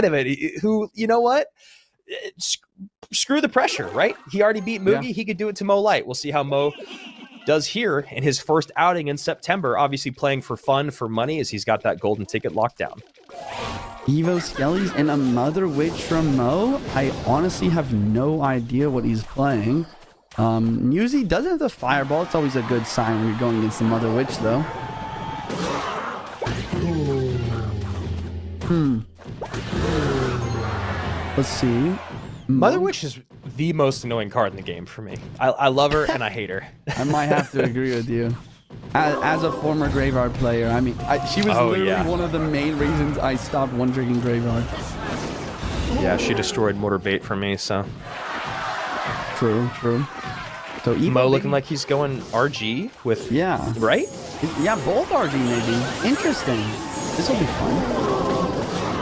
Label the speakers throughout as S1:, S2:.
S1: of it. Who, you know what? Screw the pressure, right? He already beat Moogie. He could do it to Mo Light. We'll see how Mo does here in his first outing in September. Obviously playing for fun, for money, as he's got that golden ticket locked down.
S2: Evo Skellies and a Mother Witch from Mo. I honestly have no idea what he's playing. Newsy does have the Fireball. It's always a good sign when you're going against the Mother Witch, though. Let's see.
S1: Mother Witch is the most annoying card in the game for me. I love her and I hate her.
S2: I might have to agree with you. As a former Graveyard player, I mean, she was literally one of the main reasons I stopped one-tricking Graveyard.
S1: Yeah, she destroyed Mortar Bait for me, so.
S2: True. So
S1: Mo looking like he's going RG with...
S2: Yeah.
S1: Right?
S2: Yeah, both RG maybe. Interesting. This will be fun.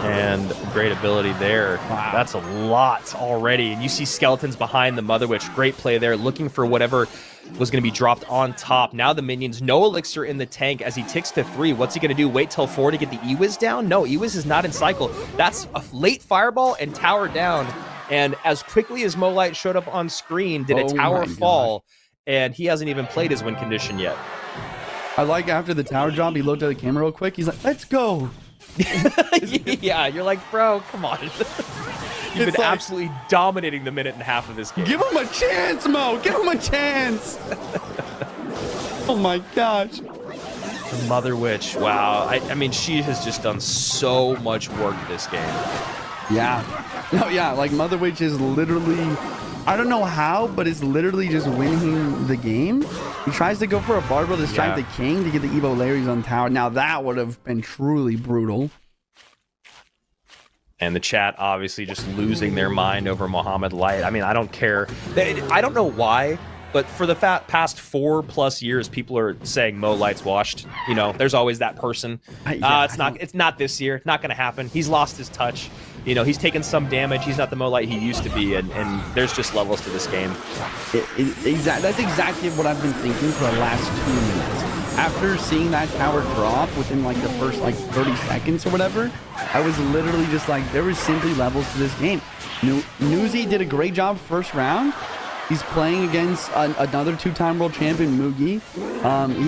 S1: And great ability there.
S2: Wow.
S1: That's a lot already. And you see skeletons behind the Mother Witch. Great play there, looking for whatever was going to be dropped on top. Now the minions, no elixir in the tank as he ticks to 3. What's he going to do? Wait till 4 to get the Ewiz down? No, Ewiz is not in cycle. That's a late fireball and tower down. And as quickly as Mo Light showed up on screen, did a tower fall. And he hasn't even played his win condition yet.
S2: I like after the tower drop, he looked at the camera real quick. He's like, let's go.
S1: Yeah, you're like, bro, come on. You've been absolutely dominating the minute and a half of this game.
S2: Give him a chance, Mo. Give him a chance. Oh my gosh.
S1: The Mother Witch, wow. I mean, she has just done so much work this game.
S2: Yeah. No, yeah, like Mother Witch is literally, I don't know how, but it's literally just winning the game. He tries to go for a barbell to strike the king to get the Evo Larrys on tower. Now that would have been truly brutal.
S1: And the chat obviously just losing their mind over Mohamed Light. I mean, I don't care. I don't know why, but for the past 4+ years, people are saying Mo Light's washed. You know, there's always that person. It's not this year. Not going to happen. He's lost his touch. You know, he's taken some damage. He's not the Mo Light he used to be, and there's just levels to this game.
S2: That's exactly what I've been thinking for the last 2 minutes. After seeing that tower drop within like the first like 30 seconds or whatever, I was literally just like, there was simply levels to this game. Newsy did a great job first round. He's playing against another 2-time world champion, Moogie.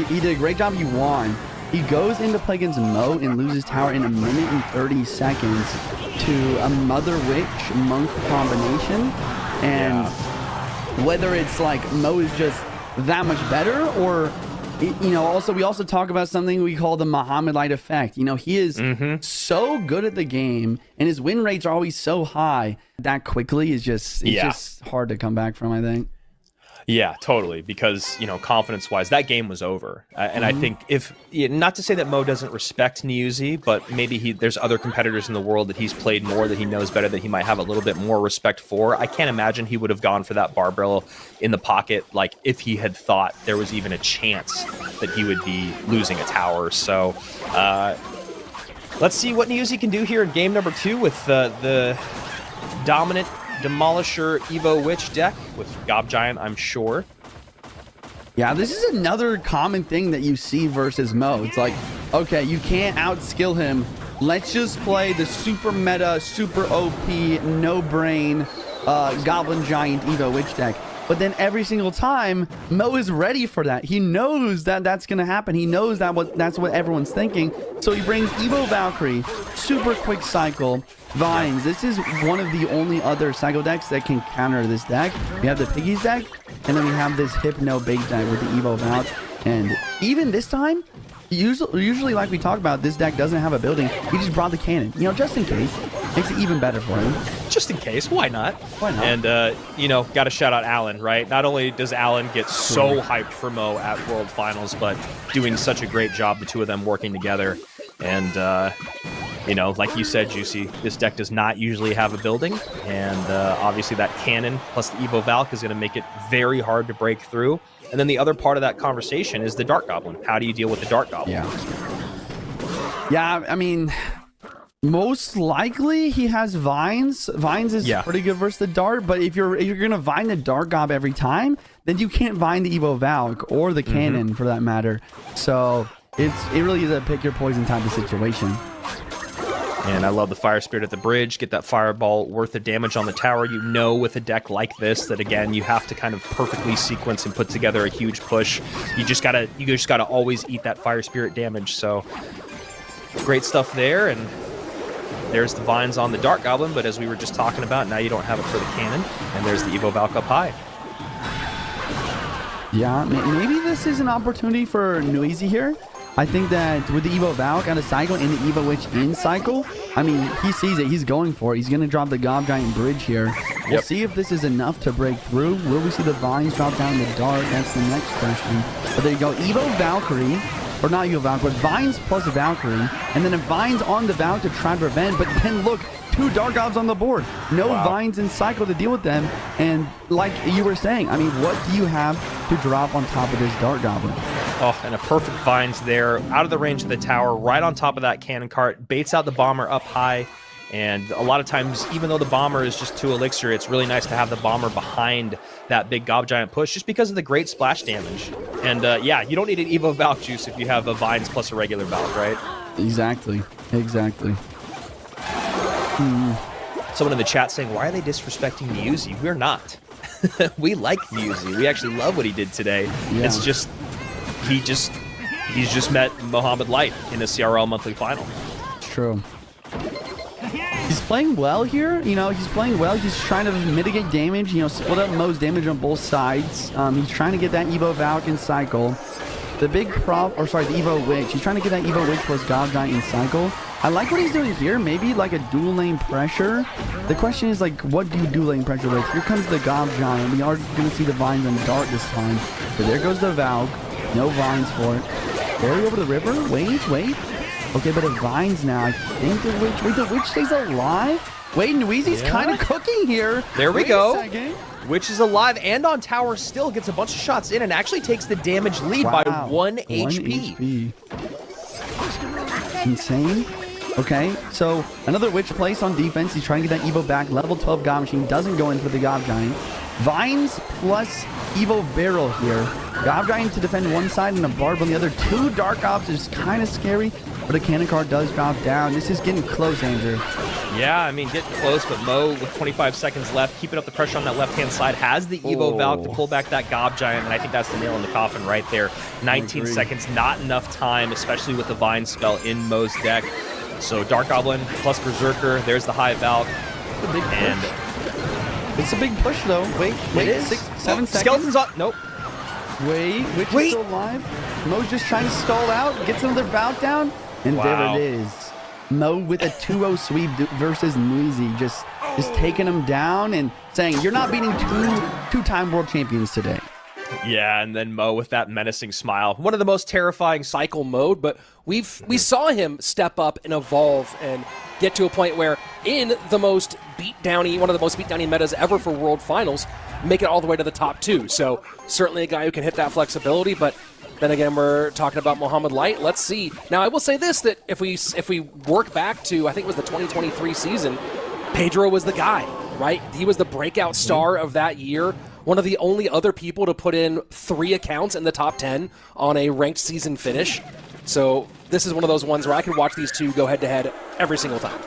S2: He did a great job. He won. He goes into play against Mo and loses tower in 1 minute and 30 seconds to a Mother Witch Monk combination. And whether it's like Mo is just that much better, or, you know, also we also talk about something we call the Mohamed Light effect. You know, he is so good at the game and his win rates are always so high. That quickly is just, it's just hard to come back from, I think.
S1: Yeah, totally. Because, you know, confidence-wise, that game was over. And I think not to say that Mo doesn't respect Niuzi, but maybe there's other competitors in the world that he's played more, that he knows better, that he might have a little bit more respect for. I can't imagine he would have gone for that barbell in the pocket, like if he had thought there was even a chance that he would be losing a tower. So let's see what Niuzi can do here in game number 2 with the dominant Demolisher Evo Witch deck with Gob Giant, I'm sure.
S2: Yeah, this is another common thing that you see versus Mo. It's like, okay, you can't outskill him. Let's just play the super meta, super OP, no brain Goblin Giant Evo Witch deck. But then every single time, Mo is ready for that. He knows that that's going to happen. He knows that's what everyone's thinking. So he brings Evo Valkyrie, super quick cycle, Vines. This is one of the only other cycle decks that can counter this deck. We have the Piggies deck, and then we have this Hypno Bait deck with the Evo Valk. And even this time, usually like we talk about, this deck doesn't have a building. He just brought the cannon, you know, just in case. Makes it even better for him.
S1: Just in case, why not?
S2: Why not?
S1: And, you know, got to shout out Alan, right? Not only does Alan get so hyped for Mo at World Finals, but doing such a great job, the two of them working together. And, you know, like you said, Juicy, this deck does not usually have a building. And obviously that cannon plus the Evo Valk is going to make it very hard to break through. And then the other part of that conversation is the Dark Goblin. How do you deal with the Dark Goblin?
S2: Yeah, I mean, most likely he has Vines. Vines is pretty good versus the Dart, but if you're gonna Vine the Dark Gob every time, then you can't Vine the Evo Valk or the cannon for that matter. So it really is a pick your poison type of situation.
S1: And I love the Fire Spirit at the bridge. Get that fireball worth the damage on the tower. You know with a deck like this that, again, you have to kind of perfectly sequence and put together a huge push. You just gotta always eat that Fire Spirit damage. So great stuff there. And there's the vines on the Dark Goblin, but as we were just talking about, now you don't have it for the cannon. And there's the Evo Valk up high.
S2: Yeah, maybe this is an opportunity for Noisy here. I think that with the Evo Valk out of cycle and the Evo Witch in cycle, I mean, he sees it. He's going for it. He's going to drop the Gob Giant Bridge here. We'll see if this is enough to break through. Will we see the Vines drop down in the dark? That's the next question. But there you go. Evo Valkyrie. Or not Evo Valk, but Vines plus Valkyrie. And then a Vines on the Valk to try and prevent. But then look, 2 Dark Gobs on the board. No Vines in cycle to deal with them. And like you were saying, I mean, what do you have to drop on top of this Dark Goblin?
S1: Oh, and a perfect Vines there, out of the range of the tower, right on top of that cannon cart, baits out the Bomber up high. And a lot of times, even though the Bomber is just 2 elixir, it's really nice to have the Bomber behind that big Gob Giant push just because of the great splash damage. And yeah, you don't need an Evo Valk juice if you have a Vines plus a regular Valk, right?
S2: Exactly.
S1: Someone in the chat saying, why are they disrespecting Mewsy? We're not. We like Mewsy. We actually love what he did today. Yeah. It's just, he's just met Mohamed Light in the CRL monthly final.
S2: True. He's playing well here. You know, he's playing well. He's trying to mitigate damage, you know, split up Mo's damage on both sides. He's trying to get that Evo Valk in cycle. The big the Evo Witch. He's trying to get that Evo Witch plus God Giant in cycle. I like what he's doing here. Maybe like a dual lane pressure. The question is, like, what do you dual lane pressure with? Here comes the Gob Giant. We are going to see the Vines on Dart this time. So there goes the Valk. No Vines for it. Barry over the river. Wait. Okay, but it Vines now. I think the Witch... Wait, the Witch stays alive? Wait, Nuizi's kind of cooking here.
S1: There we go. Witch is alive and on tower still. Gets a bunch of shots in and actually takes the damage lead by 1 HP.
S2: Insane. Okay, so another Witch place on defense. He's trying to get that Evo back. Level 12 Gob Machine doesn't go in for the Gob Giant. Vines plus Evo Barrel here. Gob Giant to defend one side and a Barb on the other. 2 Dark Ops is kind of scary, but a cannon card does drop down. This is getting close, Andrew.
S1: Yeah, I mean, getting close, but Mo, with 25 seconds left, keeping up the pressure on that left-hand side, has the Evo Valk to pull back that Gob Giant, and I think that's the nail in the coffin right there. 19 seconds, not enough time, especially with the Vine spell in Mo's deck. So Dark Goblin plus Berserker, there's the high Valk.
S2: It's a big push, though. Wait, 6, 7 seconds.
S1: Skeleton's on. Nope.
S2: Wait, Witch is still alive. Mo's just trying to stall out, gets another Valk down, and there it is. Mo with a 2-0 sweep versus Noisy, just taking him down and saying, you're not beating two-time world champions today.
S1: Yeah, and then Mo with that menacing smile. One of the most terrifying
S3: cycle mode, but we saw him step up and evolve and get to a point where in the most beatdowny, one of the most beatdowny metas ever for World Finals, make it all the way to the top 2. So certainly a guy who can hit that flexibility, but then again, we're talking about Mohamed Light. Let's see. Now, I will say this, that if we work back to, I think it was the 2023 season, Pedro was the guy, right? He was the breakout star of that year. One of the only other people to put in 3 accounts in the top 10 on a ranked season finish. So this is one of those ones where I could watch these two go head-to-head every single time.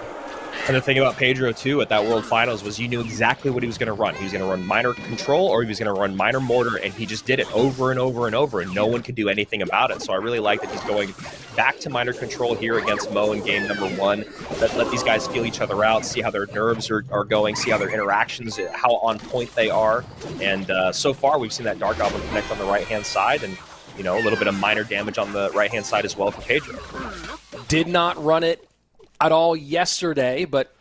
S1: And the thing about Pedro, too, at that World Finals was you knew exactly what he was going to run. He was going to run Minor Control or he was going to run Minor Mortar, and he just did it over and over and over, and no one could do anything about it. So I really like that he's going back to Minor Control here against Mo in game number 1. Let these guys feel each other out, see how their nerves are going, see how their interactions, how on point they are. And so far, we've seen that Dark Goblin connect on the right-hand side, and you know, a little bit of minor damage on the right-hand side as well for Pedro.
S3: Did not run it at all yesterday, but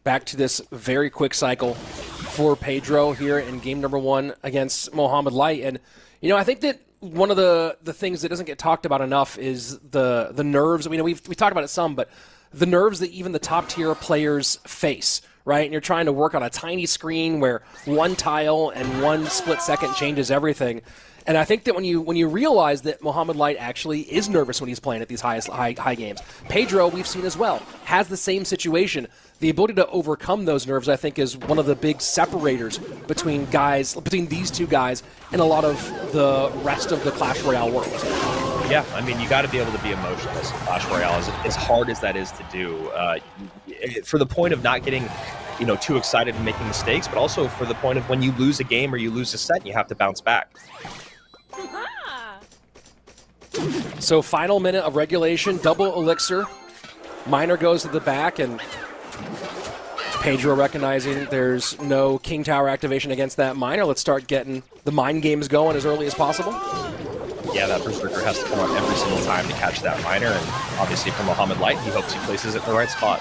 S3: back to this very quick cycle for Pedro here in game number 1 against Mohamed Light. And, you know, I think that one of the things that doesn't get talked about enough is the nerves. We've talked about it some, but the nerves that even the top-tier players face, right? And you're trying to work on a tiny screen where one tile and 1 split second changes everything. And I think that when you realize that Mohamed Light actually is nervous when he's playing at these high games, Pedro, we've seen as well, has the same situation. The ability to overcome those nerves, I think, is one of the big separators between these two guys and a lot of the rest of the Clash Royale world.
S1: Yeah, I mean, you got to be able to be emotionless in Clash Royale, as hard as that is to do. For the point of not getting, too excited and making mistakes, but also for the point of when you lose a game or you lose a set, you have to bounce back.
S3: So final minute of regulation, double elixir. Miner goes to the back, and Pedro recognizing there's no King Tower activation against that Miner. Let's start getting the mind games going as early as possible.
S1: Yeah, that Berserker has to come out every single time to catch that Miner, and obviously for MOHAMED Light, he hopes he places it in the right spot.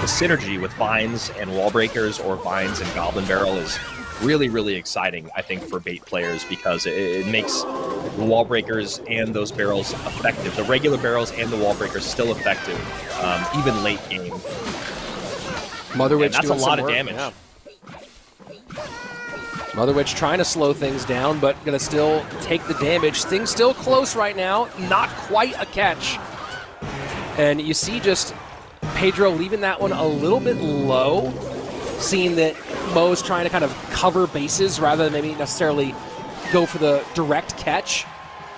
S1: The synergy with Vines and Wall Breakers or Vines and Goblin Barrel is really, really exciting, I think, for bait players, because it makes the Wall Breakers and those barrels effective. The regular barrels and the Wall Breakers still effective, even late game.
S3: Mother Witch
S1: that's a
S3: doing
S1: lot
S3: some
S1: of
S3: work.
S1: damage.
S3: Yeah. Mother Witch trying to slow things down, but going to still take the damage. Things still close right now. Not quite a catch. And you see just Pedro leaving that one a little bit low, seeing that Mo's trying to kind of cover bases rather than maybe necessarily go for the direct catch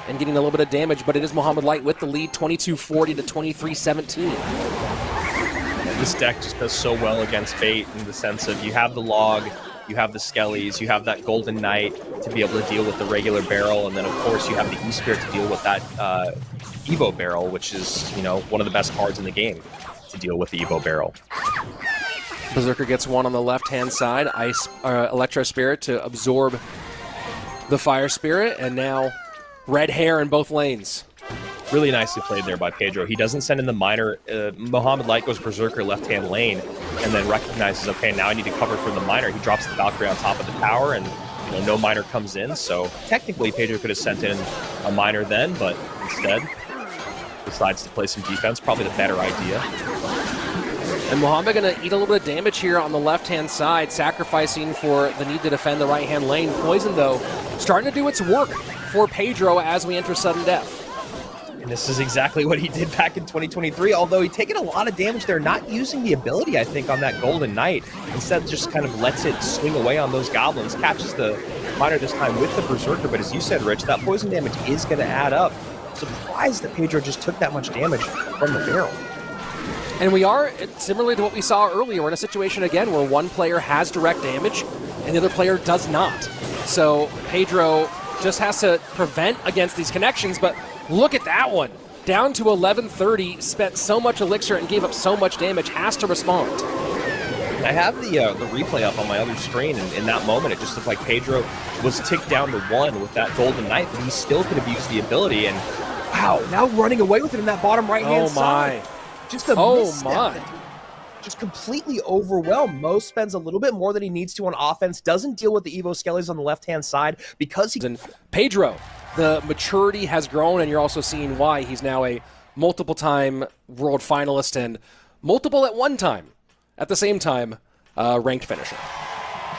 S3: and getting a little bit of damage. But it is MOHAMED Light with the lead, 22-40 to 23-17.
S1: This deck just does so well against bait in the sense of you have the log, you have the Skellies, you have that Golden Knight to be able to deal with the regular barrel, and then of course you have the E-Spirit to deal with that Evo barrel, which is, one of the best cards in the game to deal with the Evo barrel.
S3: Berserker gets one on the left-hand side, Electro Spirit to absorb the Fire Spirit, and now red hair in both lanes.
S1: Really nicely played there by Pedro. He doesn't send in the Miner. MOHAMED Light goes Berserker left-hand lane, and then recognizes, okay, now I need to cover for the Miner. He drops the Valkyrie on top of the tower, and no Miner comes in. So technically, Pedro could have sent in a Miner then, but instead decides to play some defense. Probably the better idea.
S3: And MOHAMED going to eat a little bit of damage here on the left-hand side, sacrificing for the need to defend the right-hand lane. Poison, though, starting to do its work for Pedro as we enter sudden death.
S1: And this is exactly what he did back in 2023, although he'd taken a lot of damage there, not using the ability, I think, on that Golden Knight. Instead, just kind of lets it swing away on those goblins, catches the Miner this time with the Berserker, but as you said, Rich, that poison damage is going to add up. Surprised that Pedro just took that much damage from the barrel.
S3: And we are, similarly to what we saw earlier, we're in a situation again where one player has direct damage and the other player does not. So Pedro just has to prevent against these connections, but look at that one. Down to 1130, spent so much elixir and gave up so much damage, has to respond.
S1: I have the replay up on my other screen, and in that moment, it just looked like Pedro was ticked down to 1 with that Golden Knight, but he still could have used the ability, and wow, now running away with it in that bottom right-hand side. Just a misstep. Just completely overwhelmed. Mo spends a little bit more than he needs to on offense, doesn't deal with the Evo Skellies on the left-hand side because he...
S3: And Pedro, the maturity has grown, and you're also seeing why he's now a multiple-time world finalist and multiple at one time, at the same time, ranked finisher.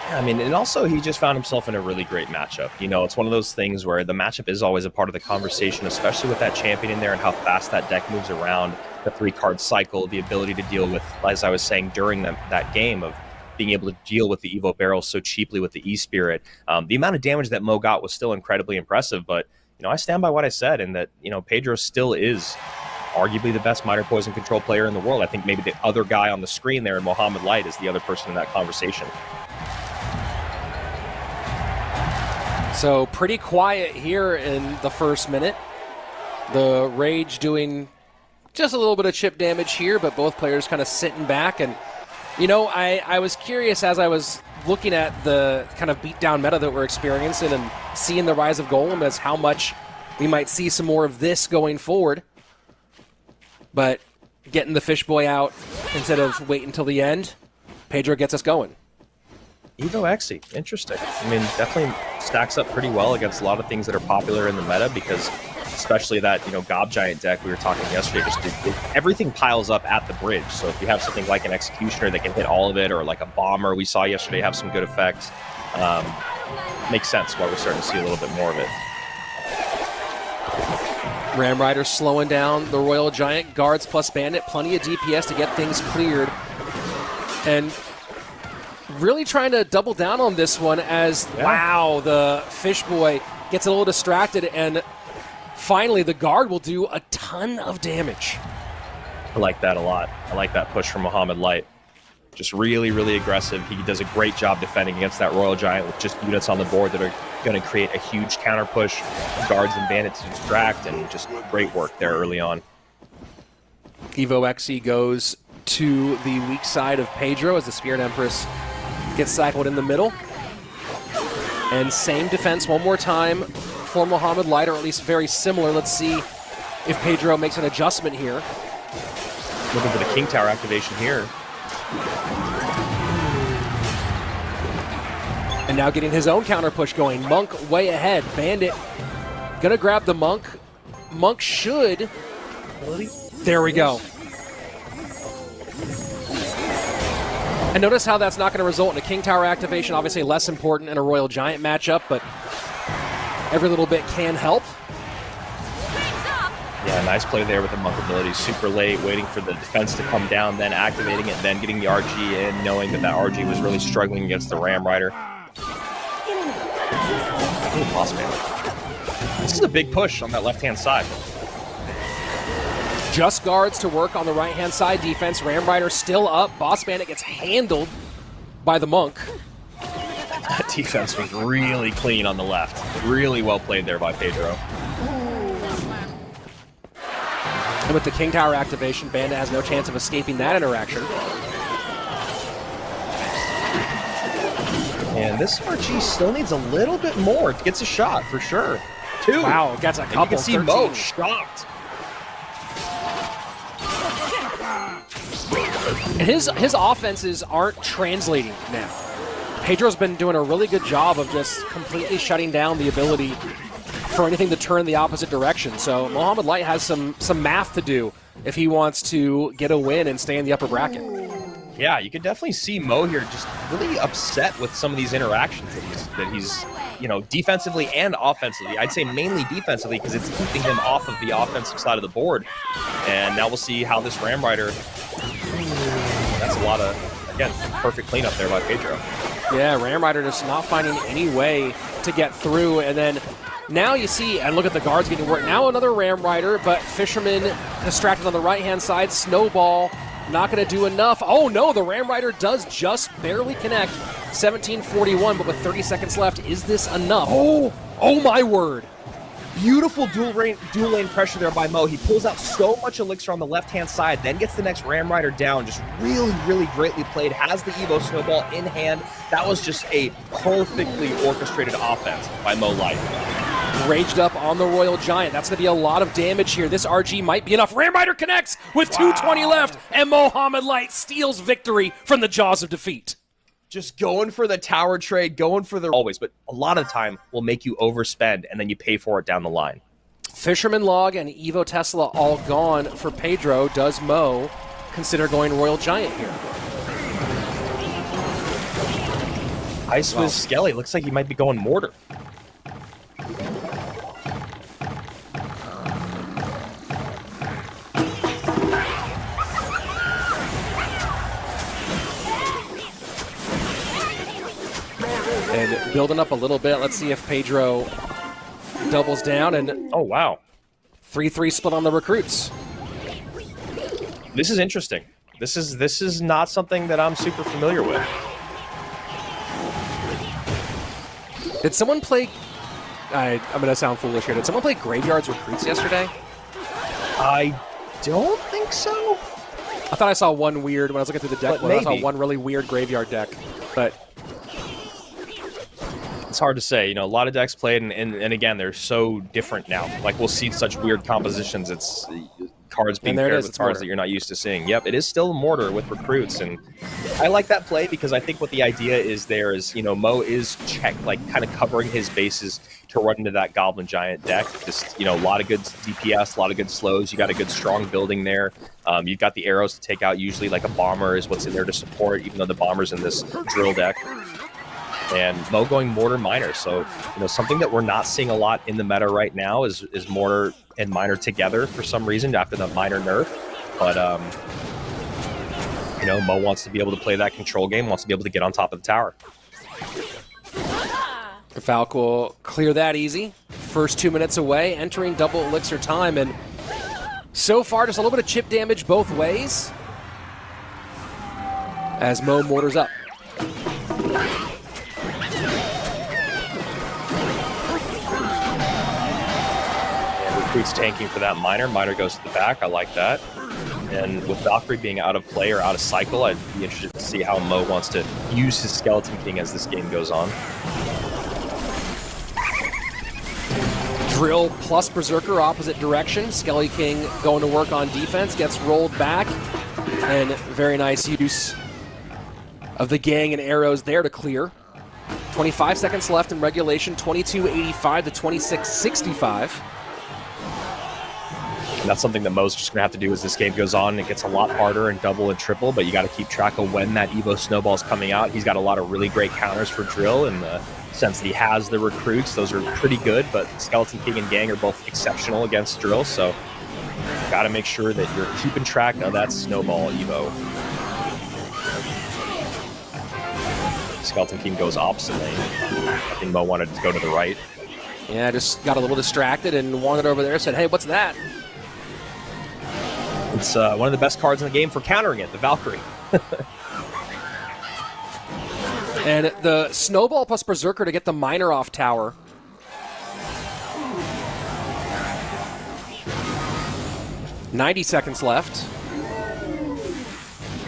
S1: I mean, and also he just found himself in a really great matchup. It's one of those things where the matchup is always a part of the conversation, especially with that champion in there and how fast that deck moves around, the 3-card cycle, the ability to deal with, as I was saying during that game, of being able to deal with the Evo barrel so cheaply with the E-Spirit. The amount of damage that Mo got was still incredibly impressive, but, I stand by what I said, and that, Pedro still is arguably the best Miner Poison control player in the world. I think maybe the other guy on the screen there in MOHAMED Light is the other person in that conversation.
S3: So pretty quiet here in the first minute. The Rage doing just a little bit of chip damage here, but both players kind of sitting back. And, I was curious as I was looking at the kind of beatdown meta that we're experiencing and seeing the rise of Golem as how much we might see some more of this going forward. But getting the Fishboy out instead of waiting until the end, Pedro gets us going.
S1: Evo Exy, interesting. I mean, definitely stacks up pretty well against a lot of things that are popular in the meta, because especially that, Gob Giant deck we were talking yesterday, everything piles up at the bridge. So if you have something like an Executioner that can hit all of it, or like a Bomber we saw yesterday have some good effects, makes sense why we're starting to see a little bit more of it.
S3: Ram Rider slowing down the Royal Giant, guards plus Bandit, plenty of DPS to get things cleared. And really trying to double down on this one as, wow, the Fishboy gets a little distracted, and finally the guard will do a ton of damage.
S1: I like that a lot. I like that push from Mohamed Light. Just really, really aggressive. He does a great job defending against that Royal Giant with just units on the board that are going to create a huge counter push, guards and bandits to distract, and just great work there early on.
S3: Evo XE goes to the weak side of Pedro as the Spirit Empress gets cycled in the middle. And same defense one more time for Mohamed Light, or at least very similar. Let's see if Pedro makes an adjustment here.
S1: Looking for the King Tower activation here.
S3: And now getting his own counter push going. Monk way ahead. Bandit gonna grab the Monk. Monk should. There we go. And notice how that's not going to result in a King Tower activation. Obviously less important in a Royal Giant matchup, but every little bit can help.
S1: Yeah, nice play there with the Monk ability. Super late, waiting for the defense to come down, then activating it, then getting the RG in, knowing that that RG was really struggling against the Ram Rider. Ooh, boss man. This is a big push on that left-hand side.
S3: Just guards to work on the right-hand side defense. Ram Rider still up. Boss Bandit gets handled by the Monk.
S1: That defense was really clean on the left. Really well played there by Pedro.
S3: And with the King Tower activation, Bandit has no chance of escaping that interaction.
S1: And this RG still needs a little bit more. It gets a shot for sure. 2.
S3: Wow, gets a couple.
S1: And you can see
S3: 13.
S1: Mo shocked.
S3: And his offenses aren't translating now. Pedro's been doing a really good job of just completely shutting down the ability for anything to turn the opposite direction. So Mohamed Light has some math to do if he wants to get a win and stay in the upper bracket.
S1: Yeah, you can definitely see Mo here just really upset with some of these interactions that he's defensively and offensively. I'd say mainly defensively because it's keeping him off of the offensive side of the board. And now we'll see how this Ram Rider. That's a lot of, again, perfect cleanup there by Pedro.
S3: Yeah, Ram Rider just not finding any way to get through. And then now you see, and look at the guards getting work. Now another Ram Rider, but Fisherman distracted on the right-hand side. Snowball not going to do enough. Oh no, the Ram Rider does just barely connect. 1741, but with 30 seconds left, is this enough? Oh my word.
S1: Beautiful dual lane pressure there by Mo. He pulls out so much elixir on the left-hand side, then gets the next Ram Rider down. Just really, really greatly played. Has the Evo Snowball in hand. That was just a perfectly orchestrated offense by Mo Light.
S3: Raged up on the Royal Giant. That's going to be a lot of damage here. This RG might be enough. Ram Rider connects with 2:20 left, and Mohamed Light steals victory from the jaws of defeat.
S1: Just going for the tower trade, going for the always, but a lot of the time will make you overspend, and then you pay for it down the line.
S3: Fisherman Log and Evo Tesla all gone for Pedro. Does Mo consider going Royal Giant here?
S1: Ice Wiz Skelly looks like he might be going Mortar.
S3: And building up a little bit, let's see if Pedro doubles down. And
S1: oh, wow.
S3: 3-3 split on the recruits.
S1: This is interesting. This is not something that I'm super familiar with.
S3: Did someone play... I'm going to sound foolish here. Did someone play Graveyard's Recruits yesterday?
S1: I don't think so.
S3: I thought I saw one weird, when I was looking through the deck, I saw one really weird Graveyard deck. But
S1: it's hard to say. A lot of decks played, and again, they're so different now. Like, we'll see such weird compositions. It's cards being paired with cards that you're not used to seeing. Yep, it is still Mortar with recruits, and I like that play because I think what the idea is there is, Mo is kind of covering his bases to run into that Goblin Giant deck. Just, a lot of good DPS, a lot of good slows. You got a good strong building there. You've got the arrows to take out. Usually, like a bomber is what's in there to support, even though the bomber's in this drill deck. And Mo going Mortar Miner. So, something that we're not seeing a lot in the meta right now is Mortar and Miner together for some reason after the Miner nerf. But, Mo wants to be able to play that control game, wants to be able to get on top of the tower.
S3: Falco will clear that easy. First 2 minutes away, entering double elixir time, and so far just a little bit of chip damage both ways as Mo mortars up.
S1: And Recruit's tanking for that Miner. Miner goes to the back. I like that. And with Valkyrie being out of play or out of cycle, I'd be interested to see how Mo wants to use his Skeleton King as this game goes on.
S3: Drill plus Berserker opposite direction. Skelly King going to work on defense, gets rolled back, and very nice use of the gang and arrows there to clear. 25 seconds left in regulation, 22:85 to 26:65.
S1: And that's something that Mo's just going to have to do as this game goes on. It gets a lot harder in double and triple, but you got to keep track of when that Evo Snowball is coming out. He's got a lot of really great counters for Drill in the sense that he has the recruits. Those are pretty good, but Skeleton King and Gang are both exceptional against Drill, so got to make sure that you're keeping track of that Snowball Evo. Skeleton King goes opposite lane. I think Mo wanted to go to the right.
S3: Yeah, just got a little distracted and wandered over there, said, hey, what's that?
S1: It's one of the best cards in the game for countering it, the Valkyrie.
S3: And the Snowball plus Berserker to get the Miner off tower. $90 seconds left.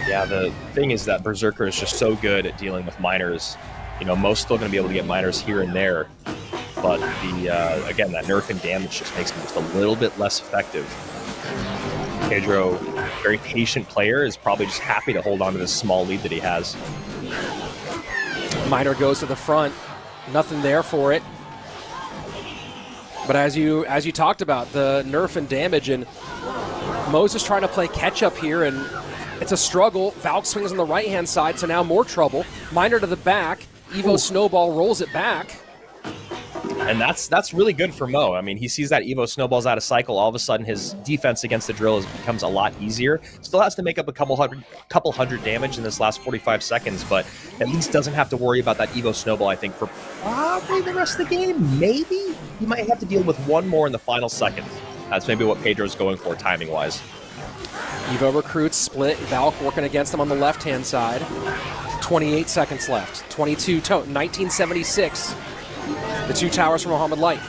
S1: Yeah, the thing is that Berserker is just so good at dealing with miners. You know, Mo's still going to be able to get miners here and there, but the again, that nerf and damage just makes him just a little bit less effective. Pedro, very patient player, is probably just happy to hold on to this small lead that he has.
S3: Miner goes to the front. Nothing there for it. But as you talked about, the nerf and damage, and Mo's just trying to play catch up here, and it's a struggle. Valk swings on the right-hand side, so now more trouble. Miner to the back. Evo Snowball rolls it back.
S1: And that's really good for Mo. I mean, he sees that Evo Snowball's out of cycle. All of a sudden, his defense against the Drill becomes a lot easier. Still has to make up a couple hundred damage in this last 45 seconds, but at least doesn't have to worry about that Evo Snowball, I think, for probably the rest of the game. Maybe he might have to deal with one more in the final second. That's maybe what Pedro's going for timing-wise.
S3: Evo recruits split. Valk working against them on the left-hand side. 28 seconds left. 22 to 1976. The two towers from Mohamed Light.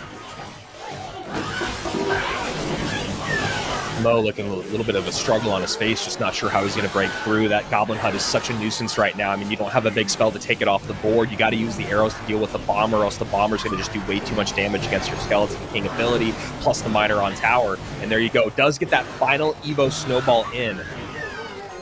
S1: Mo looking a little bit of a struggle on his face, just not sure how he's going to break through. That Goblin Hut is such a nuisance right now. I mean, you don't have a big spell to take it off the board. You got to use the arrows to deal with the Bomber, or else the Bomber's going to just do way too much damage against your Skeleton King ability, plus the Miner on tower. And there you go. Does get that final Evo Snowball in.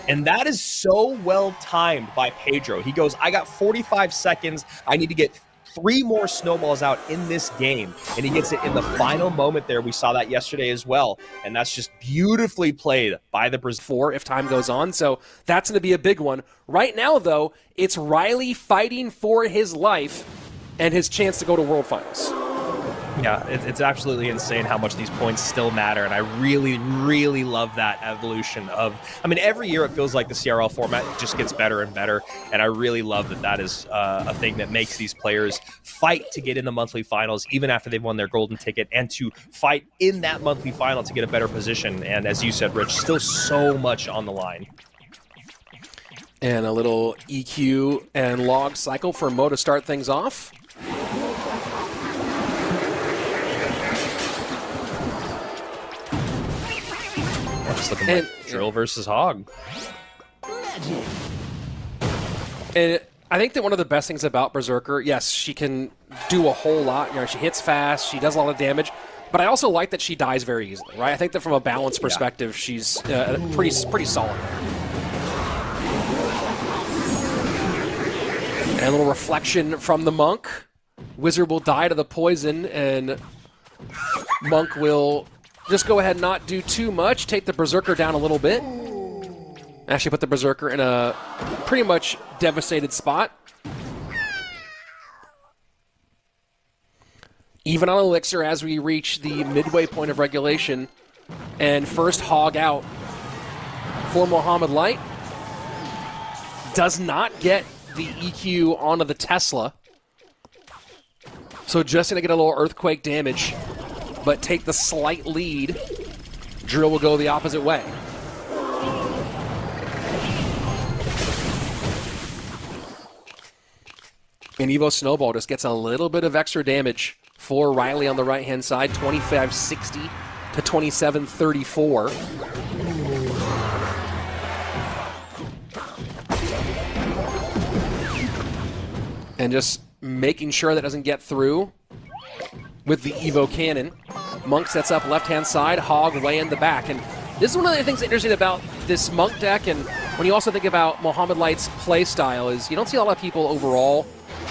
S1: And that is so well timed by Pedro. He goes, I got 45 seconds. I need to get 3 more snowballs out in this game, and he gets it in the final moment there. We saw that yesterday as well, and that's just beautifully played by the Brazil.
S3: 4 if time goes on, so that's going to be a big one. Right now, though, it's Riley fighting for his life and his chance to go to World Finals.
S1: Yeah, it's absolutely insane how much these points still matter, and I really, really love that evolution of, I mean, every year it feels like the CRL format just gets better and better, and I really love that that is a thing that makes these players fight to get in the monthly finals, even after they've won their golden ticket, and to fight in that monthly final to get a better position, and as you said, Rich, still so much on the line.
S3: And a little EQ and log cycle for Mo to start things off.
S1: Just looking like Drill versus Hog.
S3: And I think that one of the best things about Berserker, yes, she can do a whole lot. You know, she hits fast, she does a lot of damage, but I also like that she dies very easily, right? I think that from a balance perspective, she's pretty solid there. And a little reflection from the Monk. Wizard will die to the poison, and Monk will just go ahead and not do too much, take the Berserker down a little bit. Actually put the Berserker in a pretty much devastated spot. Even on Elixir as we reach the midway point of regulation. And first Hog out for Mohamed Light. Does not get the EQ onto the Tesla. So just going to get a little earthquake damage but take the slight lead. Drill will go the opposite way. And Evo Snowball just gets a little bit of extra damage for Riley on the right-hand side, 25-60 to 27-34. And just making sure that doesn't get through with the Evo Cannon. Monk sets up left-hand side, Hog way in the back. And this is one of the things interesting about this Monk deck, and when you also think about Mohamed Light's play style, is you don't see a lot of people overall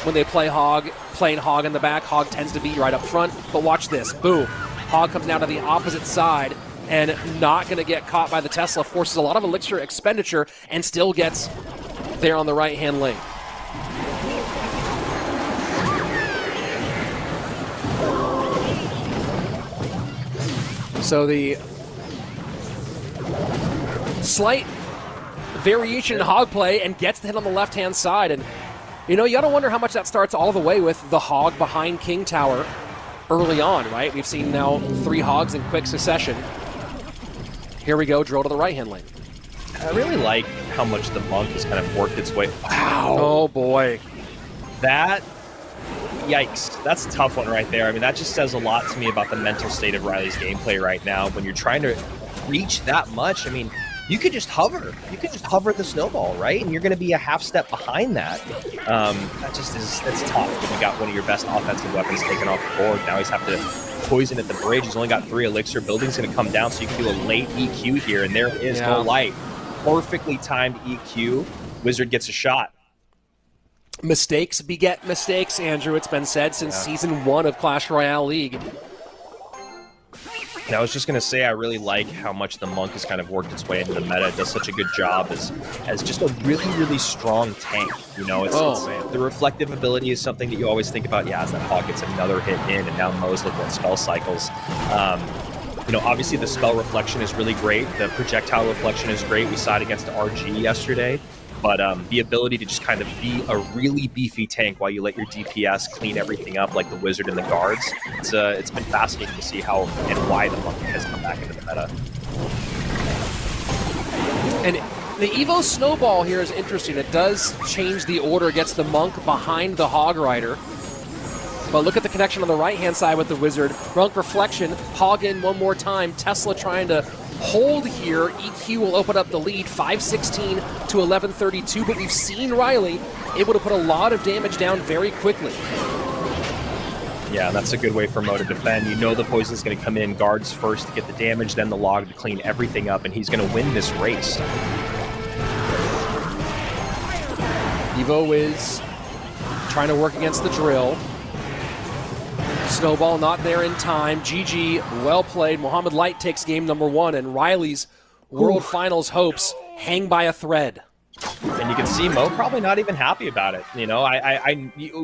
S3: when they play Hog, playing Hog in the back. Hog tends to be right up front, but watch this. Boom. Hog comes down to the opposite side and not going to get caught by the Tesla, forces a lot of elixir expenditure, and still gets there on the right-hand lane. So the slight variation in Hog play and gets the hit on the left-hand side. And, you know, you got to wonder how much that starts all the way with the Hog behind King Tower early on, right? We've seen now 3 Hogs in quick succession. Here we go, drill to the right-hand lane.
S1: I really like how much the Monk has kind of worked its way. Wow.
S3: Oh, boy.
S1: That, yikes. That's a tough one right there. I mean, that just says a lot to me about the mental state of Riley's gameplay right now. When you're trying to reach that much, I mean, you could just hover. You could just hover the snowball, right? And you're going to be a half step behind that. That just is, that's tough when you got one of your best offensive weapons taken off the board. Now he's having to poison at the bridge. He's only got 3 elixir. Building's going to come down, so you can do a late EQ here, and there is no light. Perfectly timed EQ. Wizard gets a shot.
S3: Mistakes beget mistakes, Andrew. It's been said since Season 1 of Clash Royale League.
S1: And I was just going to say, I really like how much the Monk has kind of worked its way into the meta. It does such a good job as just a really, really strong tank. You know, it's the reflective ability is something that you always think about. Yeah, as that Hog gets another hit in, and now Mo's looking at spell cycles. You know, obviously the spell reflection is really great. The projectile reflection is great. We saw it against RG yesterday. But the ability to just kind of be a really beefy tank while you let your DPS clean everything up like the Wizard and the Guards, it's been fascinating to see how and why the Monk has come back into the meta.
S3: And the Evo Snowball here is interesting. It does change the order, gets the Monk behind the Hog Rider. But look at the connection on the right-hand side with the Wizard. Monk Reflection, Hog in one more time. Tesla trying to hold here. EQ will open up the lead, 5-16 to 11-32. But we've seen Riley able to put a lot of damage down very quickly.
S1: Yeah, that's a good way for Mo to defend. You know the poison's going to come in. Guards first to get the damage, then the log to clean everything up, and he's going to win this race.
S3: Evo is trying to work against the drill. Snowball not there in time. GG, well played. Mohamed Light takes game number 1, and Riley's World Finals hopes hang by a thread.
S1: And you can see Mo probably not even happy about it. You know,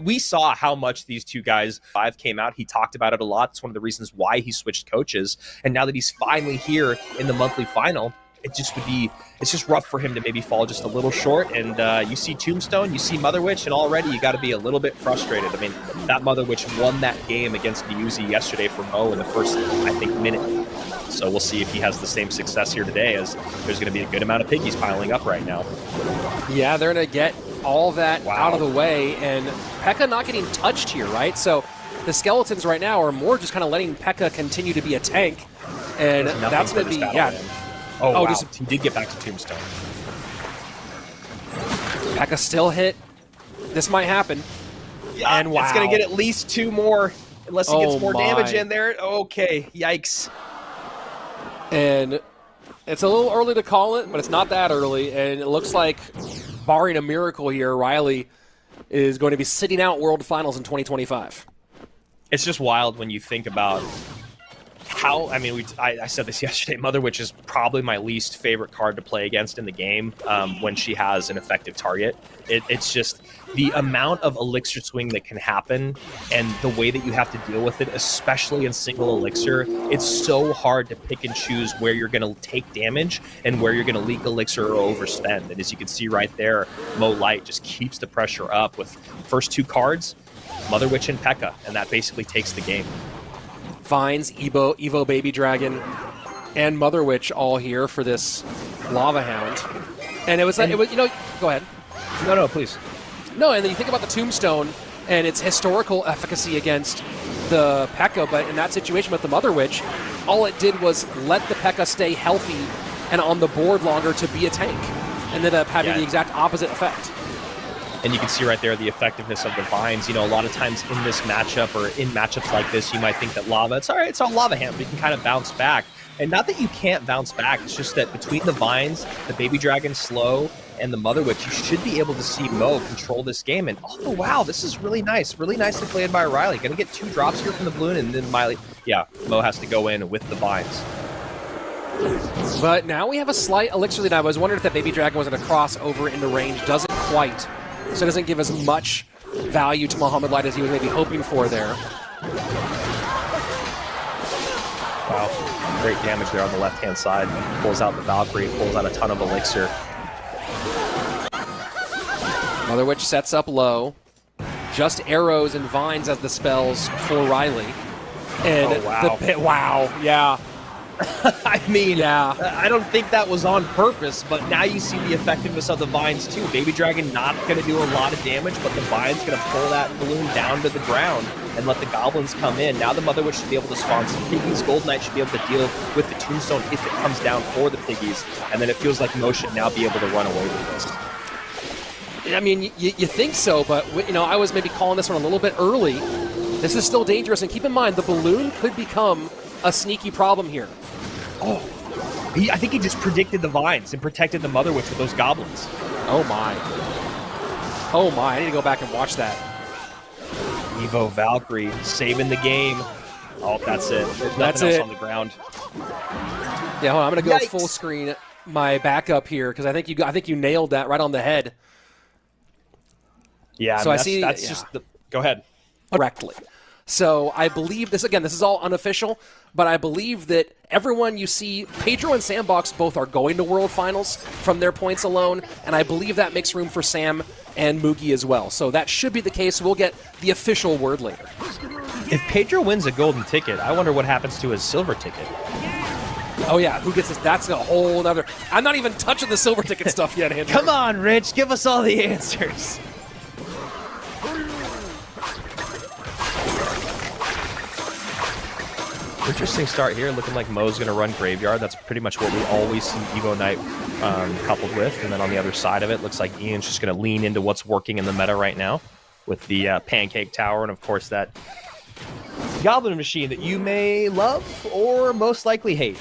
S1: we saw how much these two guys came out. He talked about it a lot. It's one of the reasons why he switched coaches. And now that he's finally here in the monthly final, it's just rough for him to maybe fall just a little short. And you see Tombstone, you see Mother Witch, and already you got to be a little bit frustrated. I mean, that Mother Witch won that game against Niuzi yesterday for Mo in the first, I think, minute. So we'll see if he has the same success here today, as there's going to be a good amount of piggies piling up right now.
S3: Yeah, they're going to get all that out of the way, and P.E.K.K.A not getting touched here, right? So the Skeletons right now are more just kind of letting P.E.K.K.A continue to be a tank, and that's going to be,
S1: Oh, wow. He did get back to Tombstone.
S3: P.E.K.K.A still hit. This might happen.
S1: Yeah,
S3: and wow.
S1: It's going to get at least 2 more, unless he gets more damage in there. Okay, yikes.
S3: And it's a little early to call it, but it's not that early. And it looks like, barring a miracle here, Riley is going to be sitting out World Finals in 2025.
S1: It's just wild when you think about how, I mean, I said this yesterday, Mother Witch is probably my least favorite card to play against in the game when she has an effective target. It's just the amount of elixir swing that can happen and the way that you have to deal with it, especially in single elixir. It's so hard to pick and choose where you're going to take damage and where you're going to leak elixir or overspend. And as you can see right there, Mo Light just keeps the pressure up with first 2 cards, Mother Witch and P.E.K.K.A, and that basically takes the game.
S3: Vines, Evo Baby Dragon, and Mother Witch all here for this Lava Hound. And it was, you know, go ahead.
S1: No, please.
S3: No, and then you think about the Tombstone and its historical efficacy against the P.E.K.K.A, but in that situation with the Mother Witch, all it did was let the P.E.K.K.A stay healthy and on the board longer to be a tank, and ended up having the exact opposite effect.
S1: And you can see right there the effectiveness of the Vines. You know, a lot of times in this matchup or in matchups like this, you might think that Lava, it's all right, it's all Lava Hand, but you can kind of bounce back. And not that you can't bounce back, it's just that between the Vines, the Baby Dragon slow, and the Mother Witch, you should be able to see Mo control this game. And oh wow, this is really nice. Really nicely played by Riley. Gonna get 2 drops here from the balloon, and then Miley, yeah, Mo has to go in with the Vines.
S3: But now we have a slight elixir lead. I was wondering if that Baby Dragon was going to cross over into range. Doesn't quite. So it doesn't give as much value to Mohamed Light as he was maybe hoping for there.
S1: Wow, great damage there on the left-hand side. Pulls out the Valkyrie, pulls out a ton of elixir.
S3: Mother Witch sets up low. Just arrows and vines as the spells for Riley. And
S1: oh, wow.
S3: Wow, yeah.
S1: I mean,
S3: yeah.
S1: I don't think that was on purpose, but now you see the effectiveness of the Vines too. Baby Dragon not going to do a lot of damage, but the Vines going to pull that balloon down to the ground and let the Goblins come in. Now the Mother Witch should be able to spawn some Piggies. Gold Knight should be able to deal with the Tombstone if it comes down for the Piggies, and then it feels like Mo should now be able to run away with this.
S3: I mean, you think so, but you know, I was maybe calling this one a little bit early. This is still dangerous, and keep in mind, the balloon could become a sneaky problem here.
S1: Oh, I think he just predicted the Vines and protected the Mother Witch with those Goblins.
S3: Oh my. Oh my, I need to go back and watch that.
S1: Evo Valkyrie saving the game. Oh, that's it. There's
S3: That's
S1: nothing else
S3: it.
S1: on the ground.
S3: Yeah, hold on, I'm going to go
S1: Yikes.
S3: full screen my backup here, because I think you nailed that right on the head.
S1: Yeah,
S3: So
S1: I
S3: I
S1: mean,
S3: see-
S1: that's
S3: yeah.
S1: just the... Go ahead.
S3: Correctly. So I believe this, again, this is all unofficial, but I believe that everyone you see, Pedro and Sandbox both are going to World Finals from their points alone, and I believe that makes room for Sam and Moogie as well. So that should be the case. We'll get the official word later.
S1: If Pedro wins a golden ticket, I wonder what happens to his silver ticket.
S3: Oh yeah, who gets this? That's a whole other... I'm not even touching the silver ticket stuff yet, Andrew.
S1: Come on, Rich, give us all the answers. Interesting start here, looking like Mo's going to run Graveyard. That's pretty much what we always see Evo Knight coupled with. And then on the other side of it, looks like Ian's just going to lean into what's working in the meta right now with the Pancake Tower and, of course, that Goblin Machine that you may love or most likely hate.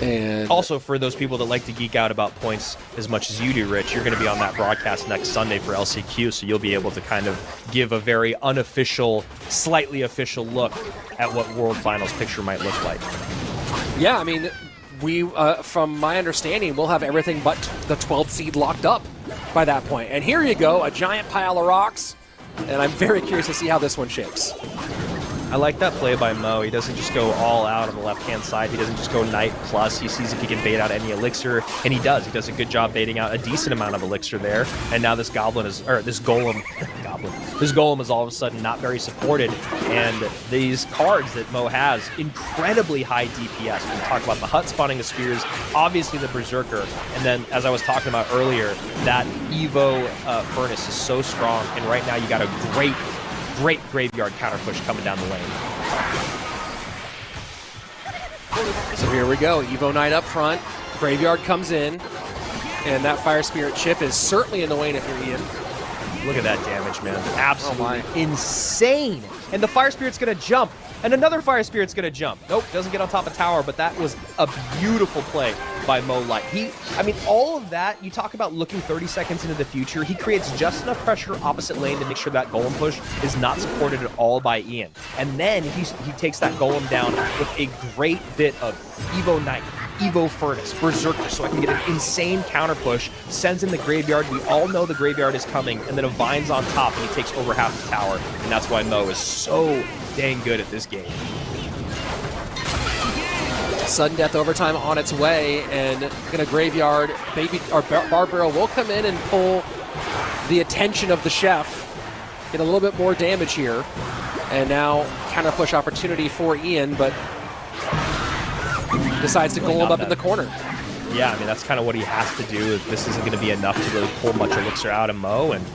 S3: And
S1: Also, for those people that like to geek out about points as much as you do, Rich, you're going to be on that broadcast next Sunday for LCQ, so you'll be able to kind of give a very unofficial, slightly official look at what World Finals picture might look like.
S3: yeah, I mean, we, from my understanding, we'll have everything but the 12th seed locked up by that point. And here you go, a giant pile of rocks, and I'm very curious to see how this one shapes.
S1: I like that play by Mo. He doesn't just go all out on the left-hand side. He doesn't just go Knight plus. He sees if he can bait out any elixir, and he does. He does a good job baiting out a decent amount of elixir there. And now this Goblin is, or this Golem, this Golem is all of a sudden not very supported. And these cards that Mo has, incredibly high DPS. We talk about the Hut spawning the spears, obviously the Berserker, and then, as I was talking about earlier, that Evo Furnace is so strong. And right now you got a great Graveyard counter push coming down the lane.
S3: So here we go, Evo Knight up front, Graveyard comes in, and that Fire Spirit chip is certainly annoying if you're Ian.
S1: Look at that damage, man. Absolutely
S3: my.
S1: insane. And the Fire Spirit's going to jump. And another Fire Spirit's going to jump. Nope, doesn't get on top of tower, but that was a beautiful play by Mo Light. I mean, all of that, you talk about looking 30 seconds into the future, he creates just enough pressure opposite lane to make sure that Golem push is not supported at all by Ian. And then he takes that Golem down with a great bit of Evo Knight, Evo Furnace, Berserker, so I can get an insane counter push, sends in the Graveyard. We all know the Graveyard is coming, and then a Vine's on top, and he takes over half the tower. And that's why Mo is so dang good at this game.
S3: Sudden death overtime on its way, and gonna Graveyard, Bar Barrel will come in and pull the attention of the chef. get a little bit more damage here. And now counter push opportunity for Ian, but decides to golem up in the corner.
S1: Yeah, I mean, that's kind of what he has to do. This isn't going to be enough to really pull much elixir out of Mo. And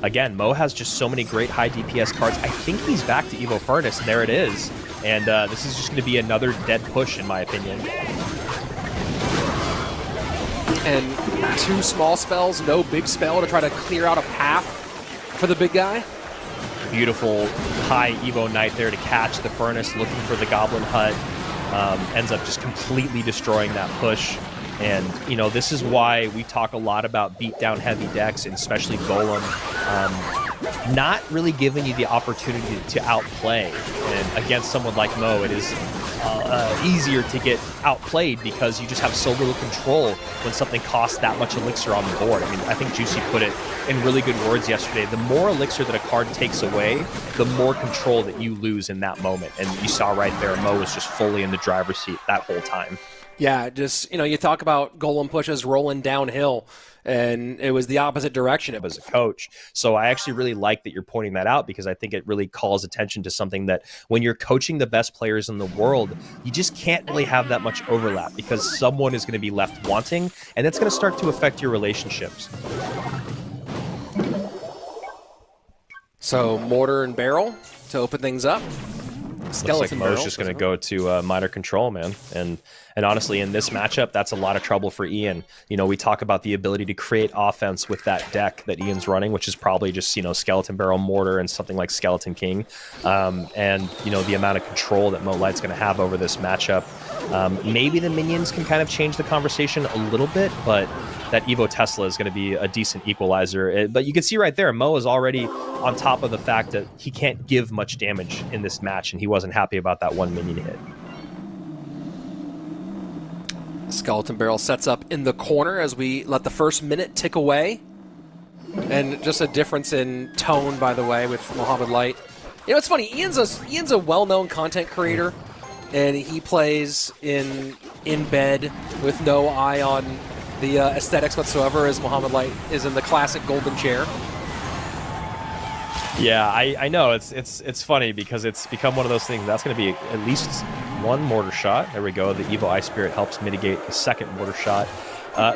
S1: again, Mo has just so many great high DPS cards. I think he's back to Evo Furnace, and there it is. And this is just going to be another dead push, in my opinion.
S3: And 2 small spells, no big spell to try to clear out a path for the big guy.
S1: Beautiful high Evo Knight there to catch the Furnace, looking for the Goblin Hut. Ends up just completely destroying that push. And, you know, this is why we talk a lot about beat-down heavy decks, and especially Golem, not really giving you the opportunity to outplay. And against someone like Mo, it is easier to get outplayed because you just have so little control when something costs that much elixir on the board. I mean, I think Juicy put it in really good words yesterday. The more elixir that a card takes away, the more control that you lose in that moment. And you saw right there, Mo was just fully in the driver's seat that whole time.
S3: Yeah, just, you know, you talk about Golem pushes rolling downhill, and it was the opposite direction.
S1: It was a coach. So I actually really like that you're pointing that out, because I think it really calls attention to something that when you're coaching the best players in the world, you just can't really have that much overlap, because someone is going to be left wanting, and it's going to start to affect your relationships.
S3: So Mortar and Barrel to open things up.
S1: Skeleton Mo's just going to go to minor control, man. And honestly, in this matchup, that's a lot of trouble for Ian. You know, we talk about the ability to create offense with that deck that Ian's running, which is probably just, you know, Skeleton Barrel, Mortar, and something like Skeleton King. And, you know, the amount of control that Mo Light's going to have over this matchup. Maybe the minions can kind of change the conversation a little bit, but that Evo Tesla is going to be a decent equalizer. But you can see right there, Mo is already on top of the fact that he can't give much damage in this match, and he wasn't happy about that one minion hit.
S3: Skeleton Barrel sets up in the corner as we let the first minute tick away. And just a difference in tone, by the way, with Mohamed Light. You know, it's funny, Ian's a well-known content creator, and he plays in bed with no eye on the aesthetics whatsoever, as Mohamed Light is in the classic golden chair.
S1: Yeah, I know. It's funny because it's become one of those things. That's going to be at least one mortar shot. There we go. The Evo Eye Spirit helps mitigate the second mortar shot.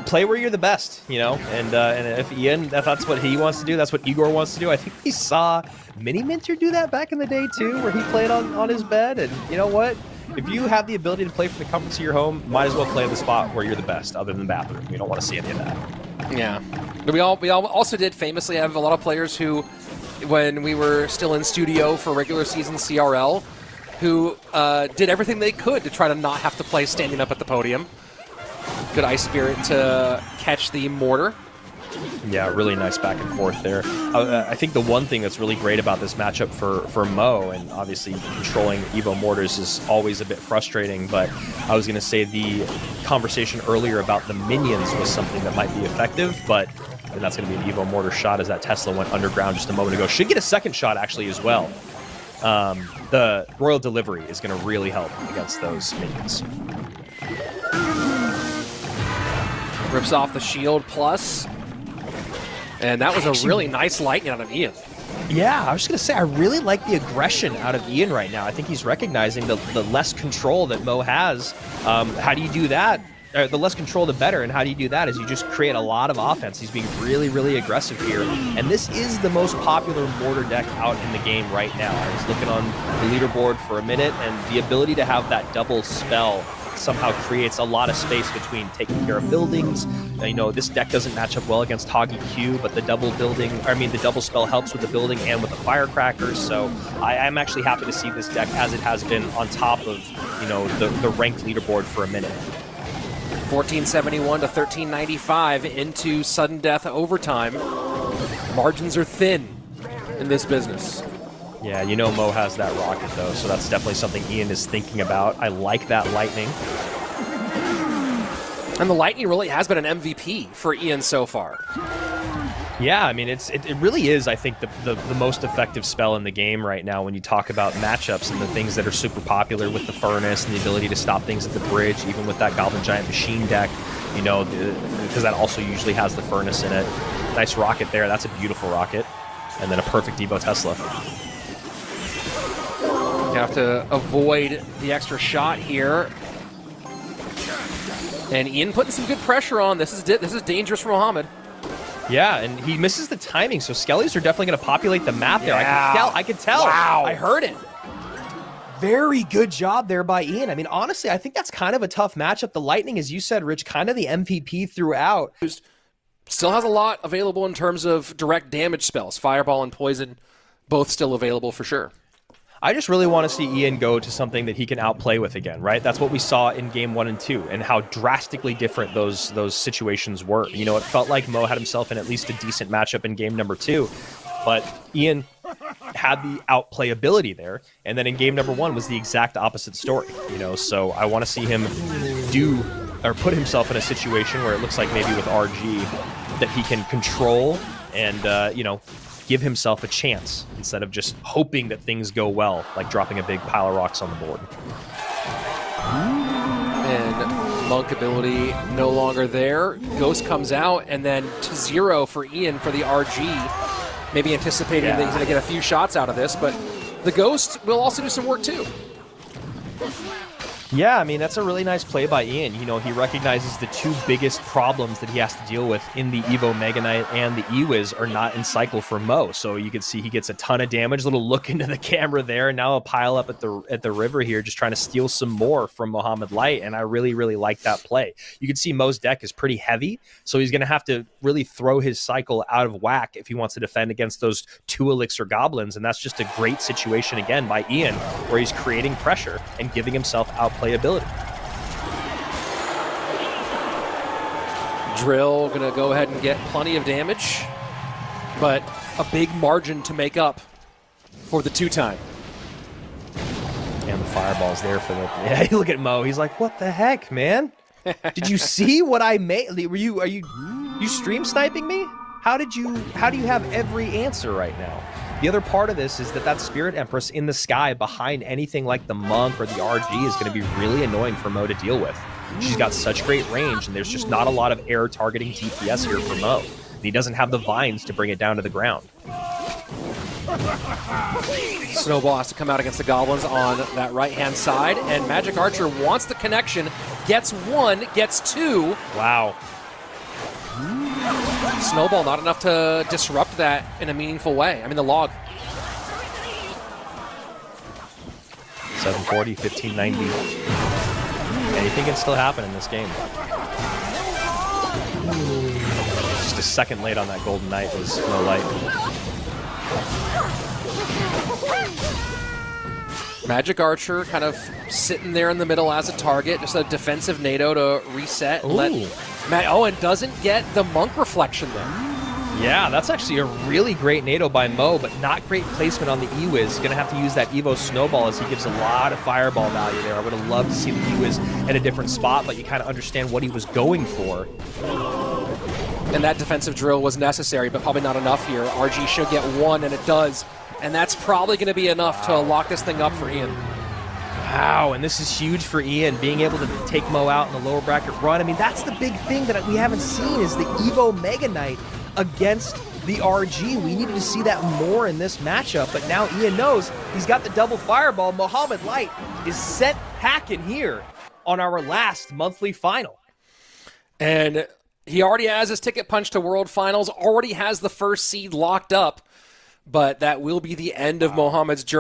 S1: Play where you're the best, you know. And if Ian, that's what he wants to do, that's what Igor wants to do. I think we saw Mini Minter do that back in the day too, where he played on his bed. And you know what? If you have the ability to play from the comforts of your home, might as well play in the spot where you're the best, other than the bathroom. We don't want to see any of that.
S3: Yeah. But we all also did famously have a lot of players who, when we were still in studio for regular season CRL, who did everything they could to try to not have to play standing up at the podium. Good Ice Spirit to catch the Mortar.
S1: Yeah, really nice back and forth there. I think the one thing that's really great about this matchup for Mo, and obviously controlling Evo Mortars is always a bit frustrating, but I was going to say the conversation earlier about the minions was something that might be effective, but and that's going to be an Evo Mortar shot as that Tesla went underground just a moment ago. Should get a second shot, actually, as well. The Royal Delivery is going to really help against those minions.
S3: Rips off the shield plus. And that was a really nice lightning out of Ian.
S1: Yeah, I was just going to say, I really like the aggression out of Ian right now. I think he's recognizing the less control that Mo has. How do you do that? The less control, the better. And how do you do that is you just create a lot of offense. He's being really, really aggressive here. And this is the most popular Mortar deck out in the game right now. I was looking on the leaderboard for a minute, and the ability to have that double spell somehow creates a lot of space between taking care of buildings. You know, this deck doesn't match up well against Hoggy Q, but the double spell helps with the building and with the firecrackers. So I'm actually happy to see this deck as it has been on top of, you know, the ranked leaderboard for a minute.
S3: 1471 to 1395 into sudden death overtime. Margins are thin in this business.
S1: Yeah, you know Mo has that rocket, though, so that's definitely something Ian is thinking about. I like that lightning.
S3: And the lightning really has been an MVP for Ian so far.
S1: Yeah, I mean, it really is, I think, the most effective spell in the game right now when you talk about matchups and the things that are super popular with the Furnace and the ability to stop things at the bridge, even with that Goblin Giant Machine deck, you know, because that also usually has the Furnace in it. Nice rocket there. That's a beautiful rocket. And then a perfect Evo Tesla.
S3: You have to avoid the extra shot here. And Ian putting some good pressure on. This is dangerous for Mohamed.
S1: Yeah, and he misses the timing, so Skellies are definitely going to populate the map there.
S3: Yeah.
S1: I could tell.
S3: Wow.
S1: I heard it. Very good job there by Ian. I mean, honestly, I think that's kind of a tough matchup. The Lightning, as you said, Rich, kind of the MVP throughout.
S3: Still has a lot available in terms of direct damage spells. Fireball and Poison, both still available for sure.
S1: I just really want to see Ian go to something that he can outplay with again, right? That's what we saw in game 1 and 2, and how drastically different those situations were. You know, it felt like Mo had himself in at least a decent matchup in game number 2, but Ian had the outplay ability there, and then in game number 1 was the exact opposite story. You know, so I want to see him put himself in a situation where it looks like maybe with RG that he can control and you know, give himself a chance instead of just hoping that things go well, like dropping a big pile of rocks on the board.
S3: And Monk ability no longer there. Ghost comes out, and then to 0 for Ian for the RG. Maybe anticipating that he's going to get a few shots out of this, but the Ghost will also do some work too.
S1: Yeah, I mean, that's a really nice play by Ian. You know, he recognizes the two biggest problems that he has to deal with in the Evo Mega Knight and the E-Wiz are not in cycle for Mo. So you can see he gets a ton of damage. Little look into the camera there. And now a pile up at the river here, just trying to steal some more from Mohamed Light. And I really, really like that play. You can see Mo's deck is pretty heavy, so he's going to have to really throw his cycle out of whack if he wants to defend against those 2 Elixir Goblins. And that's just a great situation, again, by Ian, where he's creating pressure and giving himself outplayability.
S3: Drill going to go ahead and get plenty of damage, but a big margin to make up for the 2-time.
S1: And the fireball's there for the... Yeah, you look at Mo. He's like, what the heck, man? Did you see what I made? Are you stream sniping me? How do you have every answer right now? The other part of this is that Spirit Empress in the sky behind anything like the Monk or the RG is going to be really annoying for Mo to deal with. She's got such great range, and there's just not a lot of air targeting DPS here for Mo. And he doesn't have the vines to bring it down to the ground.
S3: Snowball has to come out against the Goblins on that right-hand side, and Magic Archer wants the connection, gets 1, gets 2.
S1: Wow.
S3: Snowball not enough to disrupt that in a meaningful way. I mean, the log.
S1: 740, 1590. Anything can still happen in this game. Just a second late on that Golden Knight was no light.
S3: Magic Archer kind of sitting there in the middle as a target, just a defensive NATO to reset. And doesn't get the Monk reflection there.
S1: Yeah, that's actually a really great NATO by Mo, but not great placement on the E-Wiz. Going to have to use that Evo Snowball as he gives a lot of fireball value there. I would have loved to see the E-Wiz at a different spot, but you kind of understand what he was going for.
S3: And that defensive drill was necessary, but probably not enough here. RG should get 1, and it does. And that's probably going to be enough to lock this thing up for Ian.
S1: Wow, and this is huge for Ian, being able to take Mo out in the lower bracket run. I mean, that's the big thing that we haven't seen is the Evo Mega Knight against the RG. We needed to see that more in this matchup, but now Ian knows he's got the double fireball. Mohamed Light is set packing here on our last monthly final.
S3: And he already has his ticket punched to World Finals, already has the first seed locked up, but that will be the end of Mohamed's journey.